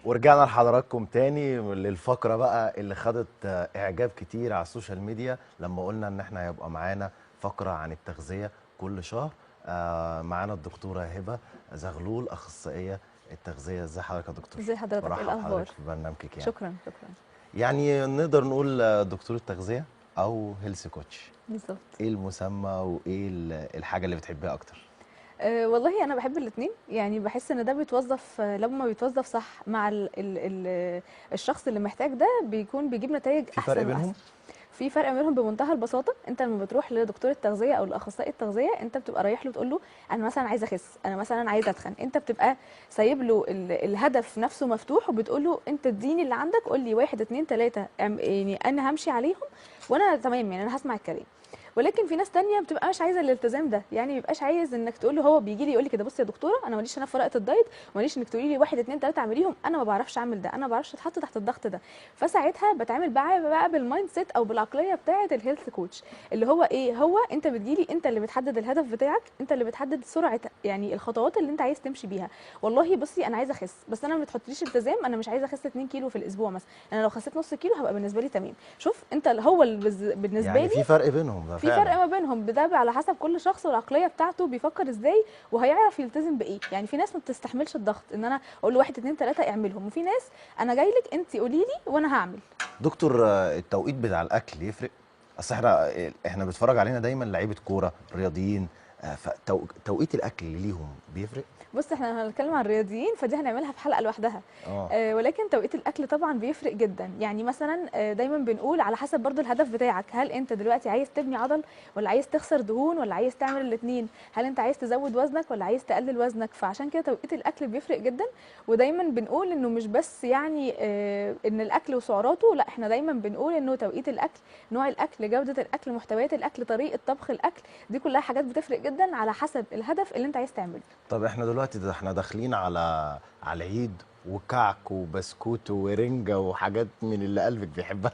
ورجعنا لحضراتكم تاني للفقرة بقى اللي خدت إعجاب كتير على السوشيال ميديا لما قلنا إن إحنا هيبقى معانا فقرة عن التغذية كل شهر. معانا الدكتورة هبة زغلول، أخصائية التغذية. إزي حضرتك يا دكتور؟ ازي حضرتك؟ ايه برحب الاخبار؟ بحضرتك في برنامجك. شكرا شكرا. يعني نقدر نقول دكتور التغذية أو هيلث كوتش. بالظبط. إيه المسمى وإيه الحاجة اللي بتحبيها أكتر؟ والله انا بحب الاثنين، يعني بحس ان ده بيتوظف لما بيتوظف صح مع الشخص اللي محتاج ده بيكون بيجيب نتائج في فرق احسن بينهم؟ واحسن. في فرق بينهم بمنتهى البساطه. انت لما بتروح لدكتور التغذيه او لاخصائي التغذيه انت بتبقى رايح له تقول له انا مثلا عايزه اخس، انا مثلا عايزه اتخن. انت بتبقى سايب له الهدف نفسه مفتوح، وبتقول له انت اديني اللي عندك، قول لي 1 2 3 يعني انا همشي عليهم وانا تمام، يعني انا هسمع الكلام. ولكن في ناس تانية بتبقى مش عايزه الالتزام ده، يعني ما بيبقاش عايز انك تقول له. هو بيجي لي يقول لي كده بصي يا دكتوره انا ماليش انا في ورقه الدايت، وماليش انك تقولي لي 1 2 3 اعمليهم، انا ما بعرفش اعمل ده، انا ما بعرفش اتحط تحت الضغط ده. فساعتها بتعامل بقى بالمايند سيت او بالعقليه بتاعه الهيلث كوتش، اللي هو ايه؟ هو انت بتجيلي انت اللي بتحدد الهدف بتاعك، انت اللي بتحدد سرعه يعني الخطوات اللي انت عايز تمشي بيها. والله بصي انا عايزه اخس، بس انا ما بتحطليش التزام، انا مش عايزه اخس 2 كيلو في الاسبوع مثلا، انا لو خسيت نص كيلو هبقى بالنسبه لي تمام. شوف انت هو بالنسبه يعني لي في فرق بينهم ده في فرق فعلا. ما بينهم. ده على حسب كل شخص والعقليه بتاعته بيفكر ازاي، وهيعرف يلتزم بايه. يعني في ناس ما بتستحملش الضغط ان انا اقول له 1 2 3 اعملهم، وفي ناس انا جاي لك انت قولي لي وانا هعمل. دكتور، التوقيت بتاع الاكل يفرق؟ اصل احنا بيتفرج علينا دايما لعيبه كوره رياضيين، فتوقيت الاكل ليهم بيفرق؟ بص احنا هنتكلم عن الرياضيين فدي هنعملها في حلقه لوحدها. اه. ولكن توقيت الاكل طبعا بيفرق جدا. يعني مثلا دايما بنقول على حسب برضو الهدف بتاعك، هل انت دلوقتي عايز تبني عضل ولا عايز تخسر دهون ولا عايز تعمل الاثنين، هل انت عايز تزود وزنك ولا عايز تقلل وزنك. فعشان كده توقيت الاكل بيفرق جدا. ودايما بنقول انه مش بس يعني ان الاكل وسعراته، لا احنا دايما بنقول انه توقيت الاكل، نوع الاكل، جوده الاكل، محتويات الاكل، طريقه طبخ الاكل، دي كلها حاجات بتفرق جدا على حسب الهدف اللي انت عايز تعمله. طب احنا دلوقتي احنا داخلين على العيد، وكعك وبسكوت ورنجة وحاجات من اللي قلبك بيحبها.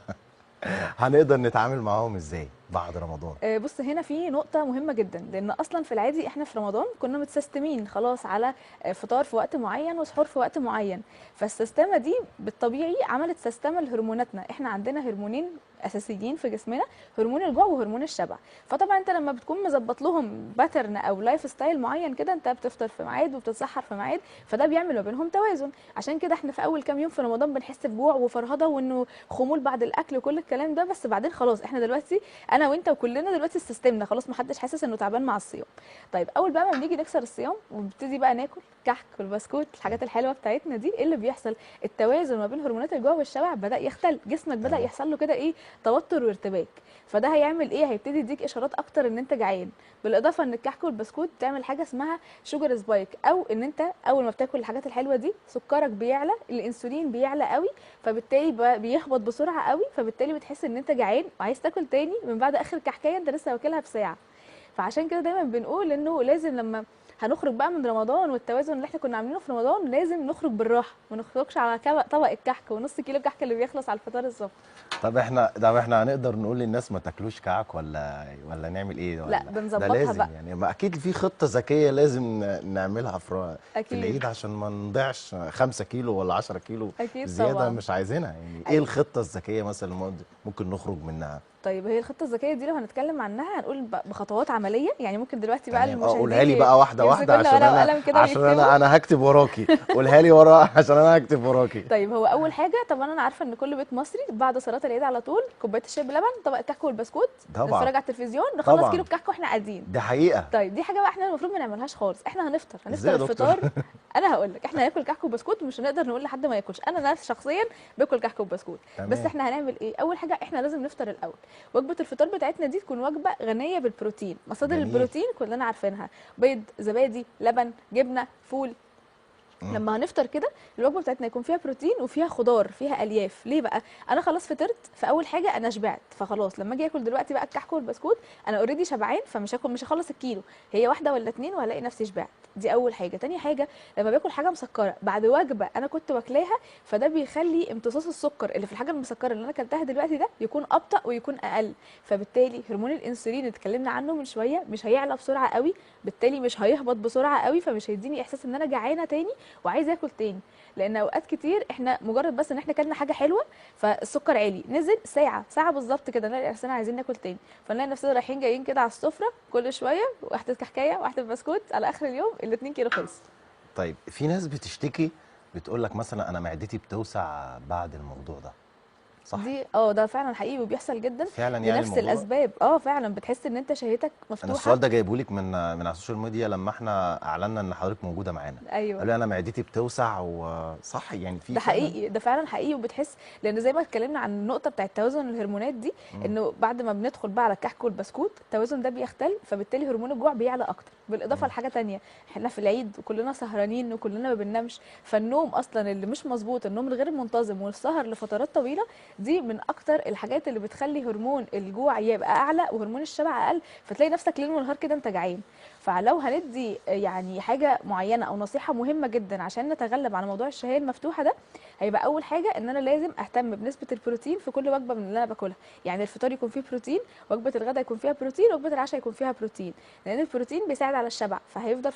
هنقدر نتعامل معاهم ازاي بعد رمضان؟ بص هنا في نقطة مهمة جدا، لأن أصلا في العادي إحنا في رمضان كنا متسيستمين خلاص على فطار في وقت معين وسحور في وقت معين. فالسيستمة دي بالطبيعي عملت سيستمة لهرموناتنا. إحنا عندنا هرمونين أساسيين في جسمنا، هرمون الجوع وهرمون الشبع. فطبعا أنت لما بتكون مظبط لهم باترن أو لايف ستايل معين كده، أنت بتفطر في ميعاد وبتتسحر في ميعاد، فده بيعمل ما بينهم توازن. عشان كده إحنا في أول كام يوم في رمضان بنحس بجوع وفرهضة وإنه خمول بعد الأكل وكل الكلام ده، بس بعدين خلاص إحنا دلوقتي انا وانت وكلنا دلوقتي استسلمنا خلاص، ما حدش حاسس انه تعبان مع الصيام. طيب اول بقى ما بنيجي نكسر الصيام وبنبتدي بقى ناكل كحك والبسكوت، الحاجات الحلوه بتاعتنا دي، ايه اللي بيحصل؟ التوازن ما بين هرمونات الجوع والشبع بدا يختل، جسمك بدا تمام. يحصل له كده ايه؟ توتر وارتباك. فده هيعمل ايه؟ هيبتدي يديك اشارات اكتر ان انت جعان. بالاضافه ان الكحك والبسكوت بتعمل حاجه اسمها شوجر سبايك، او ان انت اول ما بتاكل الحاجات الحلوه دي سكرك بيعلى، الانسولين بيعلى قوي، فبالتالي بيهبط بسرعه قوي، فبالتالي بتحس ان انت جعان وعايز تاكل تاني من بعد اخر كحكايه انت لسه واكلها بساعه. فعشان كده دايما بنقول انه لازم لما هنخرج بقى من رمضان والتوازن اللي احنا كنا عاملينه في رمضان، لازم نخرج بالراحه، ما نخرجش على طبق الكحك ونص كيلو كحك اللي بيخلص على الفطار الصبح. طب احنا هنقدر نقول للناس ما تاكلوش كعك ولا نعمل ايه؟ لا ولا ده بنظبطها لازم بقى. يعني، ما اكيد في خطة ذكية لازم نعملها في اكيد. العيد عشان ما نضيعش 5 كيلو ولا 10 كيلو اكيد زيادة طبعا. مش عايزينها. يعني ايه ايوه. الخطة الذكية مثلا اللي ممكن نخرج منها؟ طيب هي الخطه الذكيه دي لو هنتكلم عنها هنقول بخطوات عمليه. يعني ممكن دلوقتي بقى تمام. قولها المشاهدين لي بقى واحدة واحدة، يمسكوا لنا عشان ورقه انا وقلم كده عشان ويكتبوا. انا انا هكتب وراكي. قولها لي ورا عشان انا هكتب وراكي. طيب هو اول حاجه طبعا انا عارفه ان كل بيت مصري بعد صلاه العيد على طول كوبايه الشاي بلبن، طبق الكحك والبسكوت، طبعا. نتفرج على التلفزيون، نخلص كيلو طبعا. الكحك واحنا قاعدين. دي حقيقة. طيب دي حاجه بقى احنا المفروض ما نعملهاش خالص. احنا هنفطر ازاي هنفطر يا دكتور؟ الفطار. انا هقول لك احنا هناكل كحك وبسكوت، مش هنقدر نقول لحد ما ياكلش. انا نفس شخصيا باكل كحك وبسكوت. بس تمام. احنا هنعمل ايه؟ اول حاجه احنا لازم نفطر الاول. وجبه الفطار بتاعتنا دي تكون وجبه غنيه بالبروتين. مصادر جميل. البروتين كلنا عارفينها: بيض، زبادي، لبن، جبنه، فول. مم. لما هنفطر كده الوجبه بتاعتنا يكون فيها بروتين وفيها خضار، فيها الياف. ليه بقى؟ انا خلاص فطرت، فاول حاجه انا شبعت، فخلاص لما اجي اكل دلوقتي بقى الكحك والبسكوت انا اوريدي شبعان، فمش هاكل، مش هخلص الكيلو، هي واحده ولا اتنين وهلاقي نفسي شبعت. دي اول حاجه. تاني حاجه، لما باكل حاجه مسكره بعد وجبه انا كنت واكلاها، فده بيخلي امتصاص السكر اللي في الحاجه المسكره اللي انا اكلتها دلوقتي ده يكون ابطا ويكون اقل، فبالتالي هرمون الانسولين اللي اتكلمنا عنه من شويه مش هيعلى بسرعه قوي، بالتالي مش هيهبط بسرعه قوي، فمش هيديني احساس ان انا جعانه تاني، وعايز ياكل تاني. لان اوقات كتير احنا مجرد بس ان احنا كلنا حاجه حلوه فالسكر عالي نزل ساعه بالظبط كده نلاقي نفسنا عايزين ناكل تاني، فنلاقي نفسنا رايحين جايين كده على السفره كل شويه واحده كحكايه واحده بسكوت، على اخر اليوم ال2 كيلو خلص. طيب في ناس بتشتكي بتقول لك مثلا انا معدتي بتوسع بعد الموضوع ده، صح؟ دي ده فعلا حقيقي وبيحصل جدا فعلا يعني لنفس الموضوع ده؟ الاسباب. فعلا بتحس ان انت شهيتك انا مفتوحه. السؤال ده جايبه لك من على السوشيال ميديا لما احنا اعلنا ان حضرتك موجوده معانا. ايوه قالوا لي انا معدتي بتوسع، وصح يعني في ده فعلا؟ حقيقي، ده فعلا حقيقي. وبتحس لان زي ما اتكلمنا عن النقطه بتاعه توازن الهرمونات دي، انه بعد ما بندخل بقى على الكحك والبسكوت التوازن ده بيختل، فبالتالي هرمون الجوع بيعلى اكتر. بالاضافه لحاجه تانية، احنا في العيد وكلنا سهرانين وكلنا ما بننامش، فالنوم اصلا اللي مش مظبوط، النوم الغير منتظم والسهر لفترات طويله، دي من اكتر الحاجات اللي بتخلي هرمون الجوع يبقى اعلى وهرمون الشبع اقل، فتلاقي نفسك ليل ونهار كده انت جعان. فلو هندي يعني حاجه معينه او نصيحه مهمه جدا عشان نتغلب على موضوع الشهيه المفتوحه ده، هيبقى اول حاجه ان انا لازم اهتم بنسبه البروتين في كل وجبه من اللي انا باكلها. يعني الفطار يكون فيه بروتين، وجبه الغداء يكون فيها بروتين، وجبه العشاء يكون فيها بروتين، لان البروتين بيساعد على الشبع، فهيفضل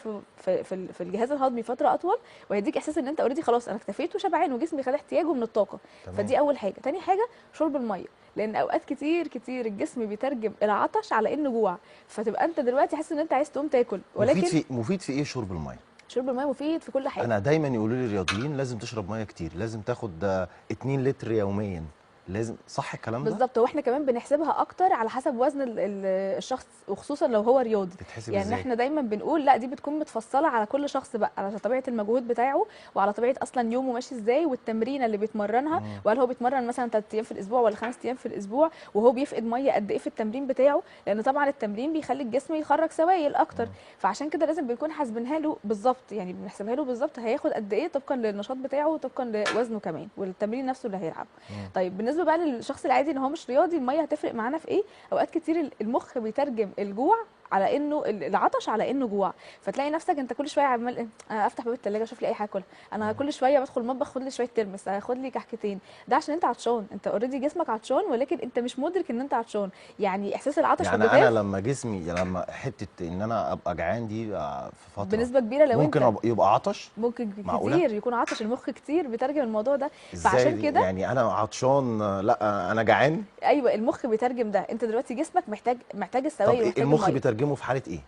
في الجهاز الهضمي فتره اطول، وهيديك احساس ان انت اوريدي خلاص انا اكتفيت وشبعان وجسمي خد احتياجه من الطاقه. تمام. فدي اول حاجه. تاني حاجه شرب الميه، لان اوقات كتير الجسم بيترجم العطش على انه جوع، فتبقى انت دلوقتي حاسس ان انت عايز تقوم تاكل، ولكن مفيد في ايه شرب الميه؟ شرب الميه مفيد في كل حاجه. انا دايما يقولوا لي الرياضيين لازم تشرب ميه كتير، لازم تاخد 2 لتر يوميا، لازم، صح الكلام ده؟ بالظبط. واحنا كمان بنحسبها اكتر على حسب وزن الشخص، وخصوصا لو هو رياضي. بتتحسب يعني ازاي؟ احنا دايما بنقول لا، دي بتكون متفصله على كل شخص بقى، على طبيعه المجهود بتاعه، وعلى طبيعه اصلا يومه ماشي ازاي، والتمرينه اللي بيتمرنها، وهل هو بيتمرن مثلا 3 ايام في الاسبوع ولا 5 ايام في الاسبوع، وهو بيفقد ميه قد ايه في التمرين بتاعه، لان طبعا التمرين بيخلي الجسم يخرج سوائل اكتر. فعشان كده لازم بنكون حاسبينها له بالظبط، يعني بنحسبها له بالظبط هياخد قد ايه طبقا للنشاط بتاعه وطبقا لوزنه كمان والتمرين نفسه اللي هيلعبه. طيب بالنسبه بقى للشخص العادي ان هو مش رياضي، الميه هتفرق معانا في ايه؟ اوقات كتير المخ بيترجم الجوع على انه العطش على انه جوع، فتلاقي نفسك انت كل شويه عمال افتح باب الثلاجه اشوف لي اي حاجه اكلها، انا كل شويه بدخل المطبخ خد لي شويه ترمس، هاخد لي كحكتين. ده عشان انت عطشان، انت اوريدي جسمك عطشان، ولكن انت مش مدرك ان انت عطشان. يعني احساس العطش يعني والجفاف انا لما جسمي، لما حته ان انا ابقى جعان دي في فتره بنسبه كبيره لو ممكن انت يبقى عطش. ممكن معقولة؟ كتير يكون عطش، المخ كتير بيترجم الموضوع ده. ازاي فعشان دي؟ كده يعني انا عطشان، لا انا جعان. ايوه المخ بيترجم ده، انت دلوقتي جسمك محتاج طب السوائل ومحتاج المخ الميه. بيترجمه في حاله ايه؟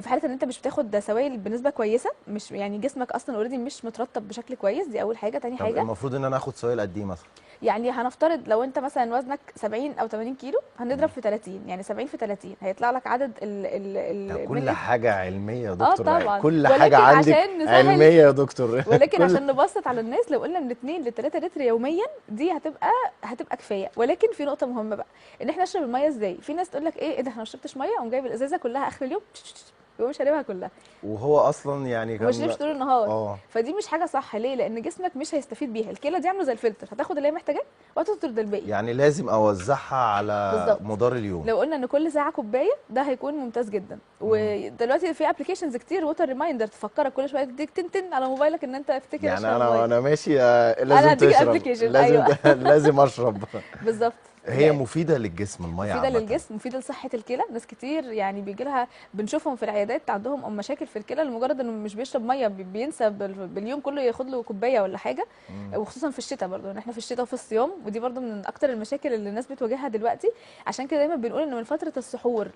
في حاله ان انت مش بتاخد سوائل بنسبه كويسه، مش يعني جسمك اصلا اوريدي مش مترطب بشكل كويس، دي اول حاجه. تاني طب حاجه المفروض ان انا اخد سوائل قد ايه مثلا؟ يعني هنفترض لو انت مثلا وزنك 70 او 80 كيلو، هنضرب في 30، يعني 70 في 30 هيطلع لك عدد ده كل الملي. حاجه علميه يا دكتور، طبعا، كل ولكن حاجه عندك عشان نسهل علميه يا دكتور. ولكن كل عشان نبسط على الناس، لو قلنا من 2 ل 3 لتر يوميا دي هتبقى كفايه. ولكن في نقطه مهمه بقى، ان احنا نشرب الميه ازاي. في ناس تقول لك ايه ده انا ما شربتش ميه، اقوم جايب الازازه كلها اخر اليوم يقوم شاربها كلها وهو اصلا يعني وما شربش طول النهار. اه فدي مش حاجه صح. ليه؟ لان جسمك مش هيستفيد بيها. الكلى دي عامله زي الفلتر، هتاخد اللي هي محتاجاه وهتطرد الباقي. يعني لازم اوزعها على بالظبط. مدار اليوم. لو قلنا ان كل ساعه كوبايه ده هيكون ممتاز جدا. ودلوقتي في ابلكيشنز كتير ووتر ريمايندر تفكرك كل شويه، تديك تن على موبايلك ان انت افتكر يعني اشرب انا ميه. وانا ماشي انا لازم هديك تشرب، ابلكيشن. لازم ايوه لازم اشرب. بالظبط. هي مفيده للجسم الميه مفيده عامه. للجسم، مفيده لصحه الكلى. ناس كتير يعني بيجي لها، بنشوفهم في العيادات عندهم مشاكل في الكلى لمجرد انه مش بيشرب ميه، بينسى باليوم كله ياخد له كوبايه ولا حاجه. وخصوصا في الشتاء برضه، ان احنا في الشتاء وفي الصيام، ودي برضه من اكتر المشاكل اللي الناس بتواجهها دلوقتي. عشان كده دايما بنقول ان من فتره السحور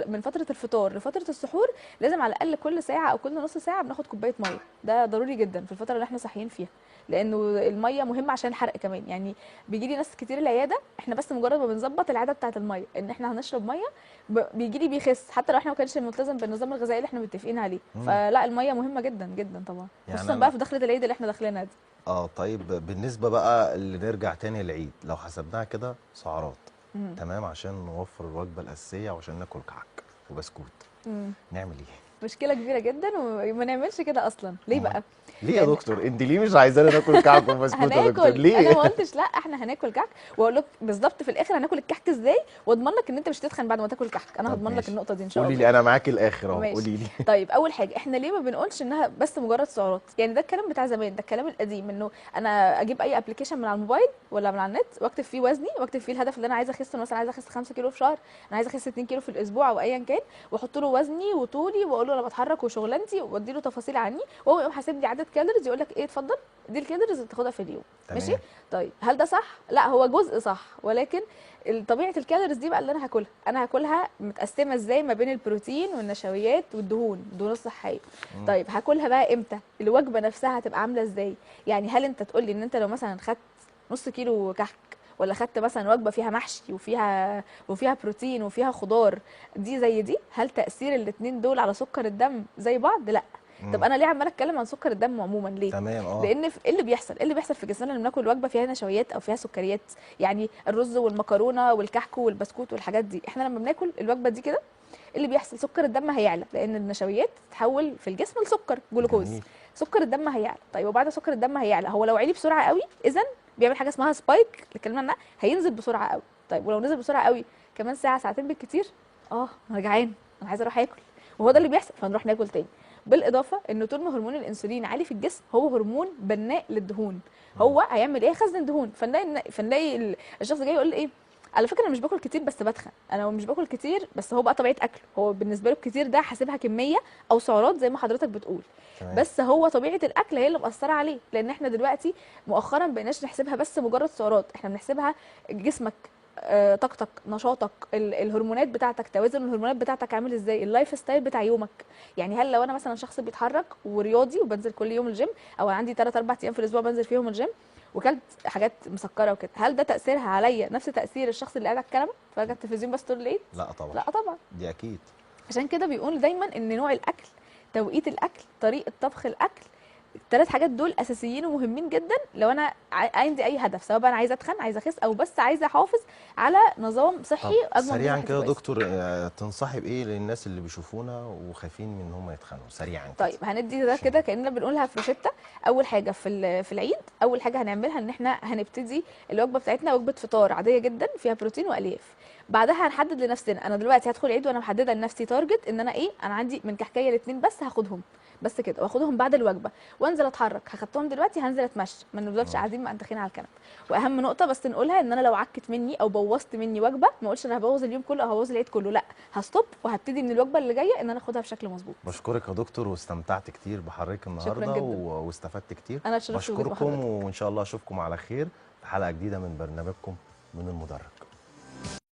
من فتره الفطار لفتره السحور لازم على الاقل كل ساعه او كل نص ساعه بناخد كوبايه ميه. ده ضروري جدا في الفتره اللي احنا صاحيين فيها، لانه الميه مهمه عشان الحرق كمان. يعني بيجي لي ناس كتير العياده، احنا بس مجرد ما بنظبط العاده بتاعه الميه ان احنا هنشرب ميه، بيجي لي بيخس حتى لو احنا ما كانش ملتزم بالنظام الغذائي اللي احنا متفقين عليه. فلا الميه مهمه جدا جدا طبعا، يعني خصوصا بقى في دخله العيد اللي احنا داخلينها دي. طيب بالنسبه بقى اللي نرجع تاني للعيد، لو حسبناها كده سعرات، تمام، عشان نوفر الوجبه الاساسيه وعشان ناكل كعك وبسكوت، نعمل ايه؟ مشكله كبيره جدا، وما نعملش كده اصلا. ليه بقى؟ ليه يا دكتور؟ انت ليه مش عايزانا ناكل كعك وبسكوت يا دكتور؟ هناكل. ليه؟ انا ما قلتش لا، احنا هناكل كحك، واقول لك بالظبط في الاخر هناكل الكحك ازاي، واضمن لك ان انت مش هتتخن بعد ما تاكل كحك. انا هضمن لك النقطه دي ان شاء الله. قولي لي، انا معاكي الاخر اهو، ماشي. قولي لي. طيب اول حاجه، احنا ليه ما بنقولش انها بس مجرد سعرات؟ يعني ده الكلام بتاع زمان، ده الكلام القديم، انه انا اجيب اي ابلكيشن من على الموبايل ولا من على النت واكتب فيه وزني واكتب فيه الهدف اللي انا عايزه اخسه. مثلا عايزه اخس 5 كيلو في شهر، انا عايزه اخس 2 كيلو في الاسبوع او ايا كان، واحط له وزني وطولي واقول له انا بتحرك وشغلانتي وادي له تفاصيل عني، وهو يقوم حاسب لي عدد عده كالوريز يقول لك ايه اتفضل دي الكالوريز اللي تاخدها في اليوم. تمام. ماشي. طيب هل ده صح؟ لا، هو جزء صح، ولكن طبيعه الكالوريز دي بقى اللي انا هاكلها متقسمه ازاي ما بين البروتين والنشويات والدهون، الدهون الصحيه. طيب هاكلها بقى امتى؟ الوجبه نفسها هتبقى عامله ازاي؟ يعني هل انت تقول لي ان انت لو مثلا خدت نص كيلو كحك، ولا خدت مثلا وجبه فيها محشي وفيها بروتين وفيها خضار، دي زي دي؟ هل تاثير الاثنين دول على سكر الدم زي بعض؟ لا. طب انا ليه عماله اتكلم عن سكر الدم عموما؟ ليه؟ تمام. لان ايه اللي بيحصل في جسمنا لما بناكل وجبه فيها نشويات او فيها سكريات؟ يعني الرز والمكرونه والكحك والبسكوت والحاجات دي، احنا لما بناكل الوجبه دي كده اللي بيحصل سكر الدم هيعلى، لان النشويات تتحول في الجسم لسكر جلوكوز. جميل. سكر الدم هيعلى. طيب وبعد سكر الدم هيعلى، هو لو عالي بسرعه قوي اذا بيعمل حاجه اسمها سبايك اللي اتكلمنا عنها، هينزل بسرعه قوي. طيب ولو نزل بسرعه قوي كمان ساعه ساعتين بالكتير، انا جعان، انا عايزه اروح اكل، وهو ده اللي بيحصل، فنروح ناكل تاني. بالاضافه ان طول ما هرمون الانسولين عالي في الجسم، هو هرمون بناء للدهون، هو هيعمل ايه؟ خزن دهون. فنلاقي الشخص جاي يقول لي ايه، على فكره انا مش باكل كتير بس بتخن، انا مش باكل كتير بس هو بقى طبيعه اكله، هو بالنسبه له الكتير ده حاسبها كميه او سعرات زي ما حضرتك بتقول. تمام. بس هو طبيعه الاكل هي اللي مأثره عليه، لان احنا دلوقتي مؤخرا بقيناش نحسبها بس مجرد سعرات، احنا بنحسبها جسمك، طاقتك، نشاطك، الهرمونات بتاعتك، توازن الهرمونات بتاعتك عامل ازاي، اللايف ستايل بتاع يومك. يعني هل لو انا مثلا شخص بيتحرك ورياضي وبنزل كل يوم الجيم، او عندي 3 4 ايام في الاسبوع بنزل فيهم الجيم، وكلت حاجات مسكره وكده، هل ده تاثيرها عليا نفس تاثير الشخص اللي قاعد على الكنبه اتفرج على التلفزيون بس طول الليل؟ لا طبعا. لا طبعا. دي اكيد. عشان كده بيقول دايما ان نوع الاكل، توقيت الاكل، طريقه طبخ الاكل، الثلاث حاجات دول اساسيين ومهمين جدا لو انا عندي اي هدف، سواء بقى انا عايزه اتخن، عايزه اخس، او بس عايزه احافظ على نظام طب صحي اضمن سريعا منه كده كويس. دكتور، تنصحي بايه للناس اللي بيشوفونا وخايفين من ان هم يتخنوا سريعا كده؟ طيب هندي ده كده كاننا بنقولها في روشته. اول حاجه في العيد، اول حاجه هنعملها ان احنا هنبتدي الوجبه بتاعتنا وجبه فطار عاديه جدا فيها بروتين والياف. بعدها هنحدد لنفسنا، انا دلوقتي هدخل العيد وانا محدده لنفسي تارجت ان انا انا عندي من كحكايه لاثنين بس هاخدهم، بس كده، واخدهم بعد الوجبه وانزل اتحرك. هاخدتهم دلوقتي هنزل اتمشى، ما نفضلش قاعدين مأنتخين على الكنبه. واهم نقطه بس نقولها، ان انا لو عكت مني او بوظت مني وجبه، ما اقولش انا هبوظ اليوم كله او هبوظ العيد كله، لا، هستوب وهبتدي من الوجبه اللي جايه ان انا اخدها بشكل مظبوط. بشكرك يا دكتور، واستمتعت كتير بحضرتك النهارده جداً. واستفدت كتير. انا اتشرفت بوجودي مع بشكركم، حضرتك. وان شاء الله اشوفكم على خير في حلقه جديده من برنامجكم من المدرج.